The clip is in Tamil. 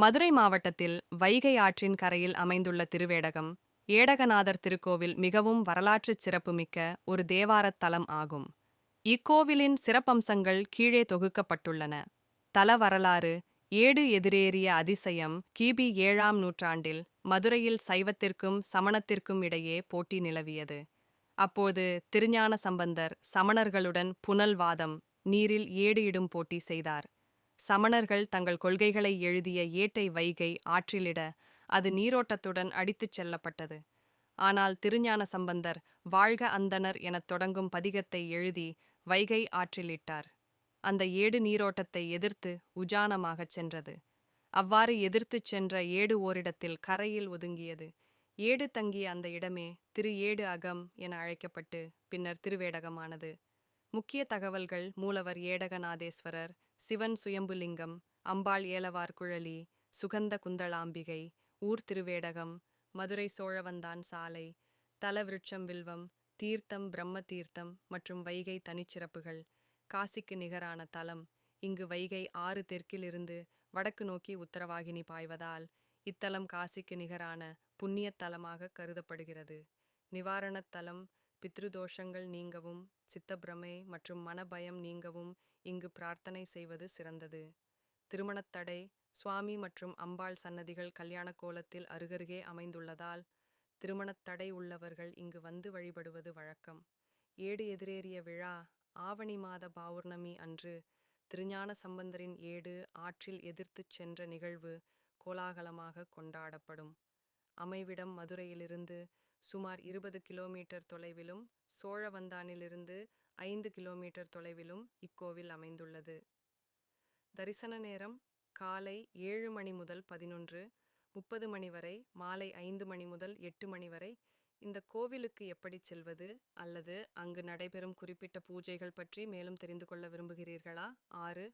மதுரை மாவட்டத்தில் வைகை ஆற்றின் கரையில் அமைந்துள்ள திருவேடகம், ஏடகநாதர் திருக்கோவில் மிகவும் வரலாற்றுச் சிறப்புமிக்க ஒரு தேவாரத் தலம் ஆகும். இக்கோவிலின் சிறப்பம்சங்கள் கீழே தொகுக்கப்பட்டுள்ளன. தல வரலாறு: ஏடு எதிரேறிய அதிசயம். கிபி 7ஆம் நூற்றாண்டில் மதுரையில் சைவத்திற்கும் சமணத்திற்கும் இடையே போட்டி நிலவியது. அப்போது திருஞான சம்பந்தர் சமணர்களுடன் புனல்வாதம், நீரில் ஏடு இடும் போட்டி செய்தார். சமணர்கள் தங்கள் கொள்கைகளை எழுதிய ஏட்டை வைகை ஆற்றிலிட அது நீரோட்டத்துடன் அடித்துச் செல்லப்பட்டது. ஆனால் திருஞான சம்பந்தர் வாழ்க அந்தணர் எனத் தொடங்கும் பதிகத்தை எழுதி வைகை ஆற்றிலிட்டார். அந்த ஏடு நீரோட்டத்தை எதிர்த்து உஜானமாகச் சென்றது. அவ்வாறு எதிர்த்துச் சென்ற ஏடு ஓரிடத்தில் கரையில் ஒதுங்கியது. ஏடு தங்கிய அந்த இடமே திரு ஏடு அகம் என அழைக்கப்பட்டு பின்னர் திருவேடகமானது. முக்கிய தகவல்கள்: மூலவர் ஏடகநாதேஸ்வரர், சிவன் சுயம்புலிங்கம், அம்பாள் ஏலவார் குழலி, சுகந்த குந்தளாம்பிகை, ஊர் திருவேடகம், மதுரை சோழவந்தான் சாலை, தல விருட்சம் வில்வம், தீர்த்தம் பிரம்ம தீர்த்தம் மற்றும் வைகை தனிச்சிறப்புகள். காசிக்கு நிகரான தலம். இங்கு வைகை ஆறு தெற்கிலிருந்து வடக்கு நோக்கி உத்தரவாகினி பாய்வதால் இத்தலம் காசிக்கு நிகரான புண்ணியத் தலமாக கருதப்படுகிறது. நிவாரணத் தலம்: பித்ருதோஷங்கள் நீங்கவும், சித்தப்பிரமை மற்றும் மனபயம் நீங்கவும் இங்கு பிரார்த்தனை செய்வது சிறந்தது. திருமணத்தடை: சுவாமி மற்றும் அம்பாள் சன்னதிகள் கல்யாண கோலத்தில் அருகருகே அமைந்துள்ளதால் திருமணத்தடை உள்ளவர்கள் இங்கு வந்து வழிபடுவது வழக்கம். ஏடு எதிரேறிய விழா: ஆவணி மாத பௌர்ணமி அன்று திருஞான சம்பந்தரின் ஏடு ஆற்றில் எதிர்த்துச் சென்ற நிகழ்வு கோலாகலமாக கொண்டாடப்படும். அமைவிடம்: மதுரையிலிருந்து சுமார் 20 கிலோமீட்டர் தொலைவிலும் சோழவந்தானிலிருந்து 5 கிலோமீட்டர் தொலைவிலும் இக்கோவில் அமைந்துள்ளது. தரிசன நேரம்: காலை 7 மணி முதல் 11:30 மணி வரை, மாலை 5 மணி முதல் 8 மணி வரை. இந்த கோவிலுக்கு எப்படி செல்வது அல்லது அங்கு நடைபெறும் குறிப்பிட்ட பூஜைகள் பற்றி மேலும் தெரிந்து கொள்ள விரும்புகிறீர்களா? 6